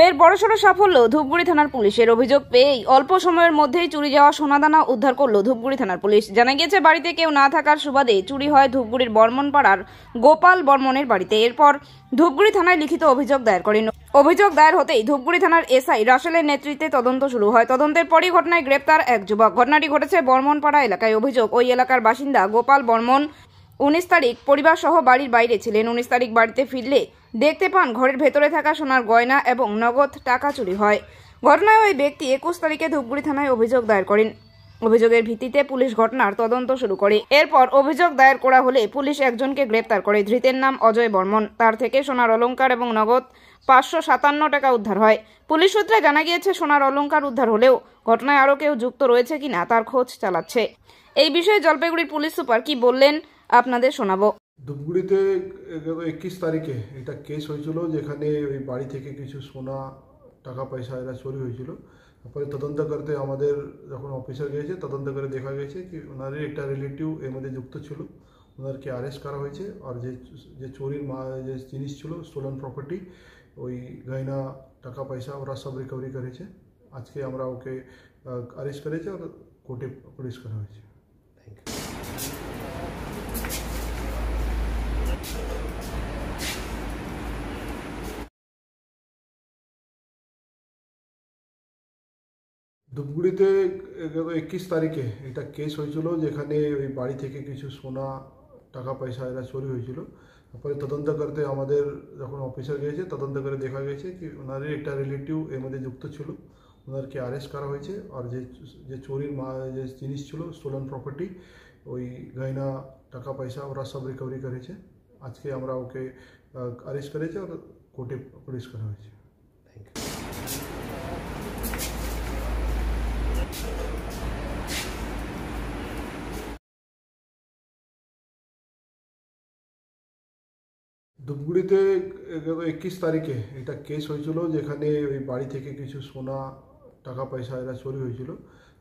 ফের বড়সড় সাফল্য ধূপগুড়ি থানার পুলিশের। অভিযোগ পেয়েই অল্প সময়ের মধ্যেই চুরি যাওয়া সোনাদানা উদ্ধার করল ধূপগুড়ি থানার পুলিশ। জানা গিয়েছে, বাড়িতে কেউ না থাকার সুবাদে চুরি হয় ধূপগুড়ির বর্মনপাড়ার গোপাল বর্মনের বাড়িতে। এরপর ধূপগুড়ি থানায় লিখিত অভিযোগ দায়ের করেন। অভিযোগ দায়ের হতেই ধূপগুড়ি থানার এসআই রাসেলের নেতৃত্বে তদন্ত শুরু হয়। তদন্তের পরই ঘটনায় গ্রেপ্তার এক যুবক। ঘটনাটি ঘটেছে বর্মনপাড়া এলাকায়। অভিযোগ, ওই এলাকার বাসিন্দা গোপাল বর্মন 19 তারিখ পরিবার সহ বাড়ির বাইরে ছিলেন। 19 তারিখ বাড়িতে ফিরলে দেখতে পান ঘরের ভেতরে থাকা সোনার গয়না এবং নগদ টাকা চুরি হয়। ঘটনায় ওই ব্যক্তি 21 তারিখে ধূপগুড়ি থানায় অভিযোগ দায়ের করেন। অভিযোগের ভিত্তিতে পুলিশ ঘটনার তদন্ত শুরু করে। এরপর অভিযোগ দায়ের করা হলে পুলিশ একজনকে গ্রেপ্তার করে। ধৃতের নাম অজয় বর্মন। তার থেকে সোনার অলংকার এবং নগদ 557 টাকা উদ্ধার হয়। পুলিশ সূত্রে জানা গিয়েছে, সোনার অলংকার উদ্ধার হলেও ঘটনায় আরও কেউ যুক্ত রয়েছে কিনা তার খোঁজ চালাচ্ছে। এই বিষয়ে জলপাইগুড়ির পুলিশ সুপার কি বললেন আপনাদের শোনাবো। ধূপগুড়িতে 21 তারিখে এটা কেস হয়েছিল, যেখানে ওই বাড়ি থেকে কিছু সোনা টাকা পয়সা এরা চুরি হয়েছিল। তারপরে তদন্ত করতে আমাদের যখন অফিসার গিয়েছে, তদন্ত করে দেখা গেছে কি ওনারই একটা রিলেটিভ এর মধ্যে যুক্ত ছিল। ওনারকে অ্যারেস্ট করা হয়েছে। আর যে চুরির যে জিনিস ছিল, স্টোলেন প্রপার্টি, ওই গয়না টাকা পয়সা ওরা সব রিকভারি করেছে। আজকে আমরা ওকে অ্যারেস্ট করেছি আর কোর্টে পুলিশ করা হয়েছে। Thank you. ধূপগুড়িতে 21 তারিখে এটা কেস হয়েছিল, যেখানে ওই বাড়ি থেকে কিছু সোনা টাকা পয়সা এরা চুরি হয়েছিল। তারপরে তদন্ত করতে আমাদের যখন অফিসার গিয়েছে, তদন্ত করে দেখা গেছে কি ওনারই একটা রিলেটিভ এর মধ্যে যুক্ত ছিল। ওনারকে অ্যারেস্ট করা হয়েছে। আর যে চুরির যে জিনিস ছিল, স্টোলেন প্রপার্টি, ওই গয়না টাকা পয়সা ওরা সব রিকভারি করেছে। আজকে আমরা ওকে অ্যারেস্ট করেছি আর কোর্টে পুলিশ করা হয়েছে। Thank you. ধূপগুড়িতে 21 তারিখে এটা কেস হয়েছিল, যেখানে ওই বাড়ি থেকে কিছু সোনা টাকা পয়সা এরা চুরি হয়েছিল।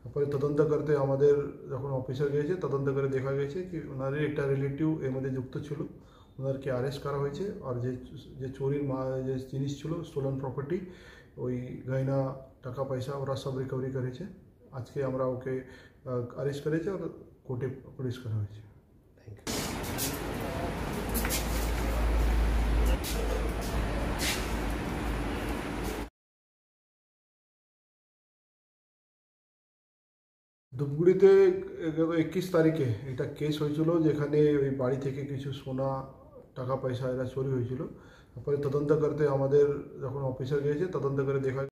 তারপরে তদন্ত করতে আমাদের যখন অফিসার গিয়েছে, তদন্ত করে দেখা গেছে কি ওনারই একটা রিলেটিভ এর মধ্যে যুক্ত ছিল। ওনারকে অ্যারেস্ট করা হয়েছে। আর যে চুরির যে জিনিস ছিল, স্টোলেন প্রপার্টি, ওই গয়না টাকা পয়সা ওরা সব রিকভারি করেছে। আজকে আমরা ওকে অ্যারেস্ট করেছি আর কোর্টে পুলিশ করা হয়েছে। Thank you. ধূপগুড়িতে 21 তারিখে এটা কেস হয়েছিল, যেখানে ওই বাড়ি থেকে কিছু সোনা টাকা পয়সা এরা চুরি হয়েছিল। তারপরে তদন্ত করতে আমাদের যখন অফিসার গিয়েছে, তদন্ত করে দেখা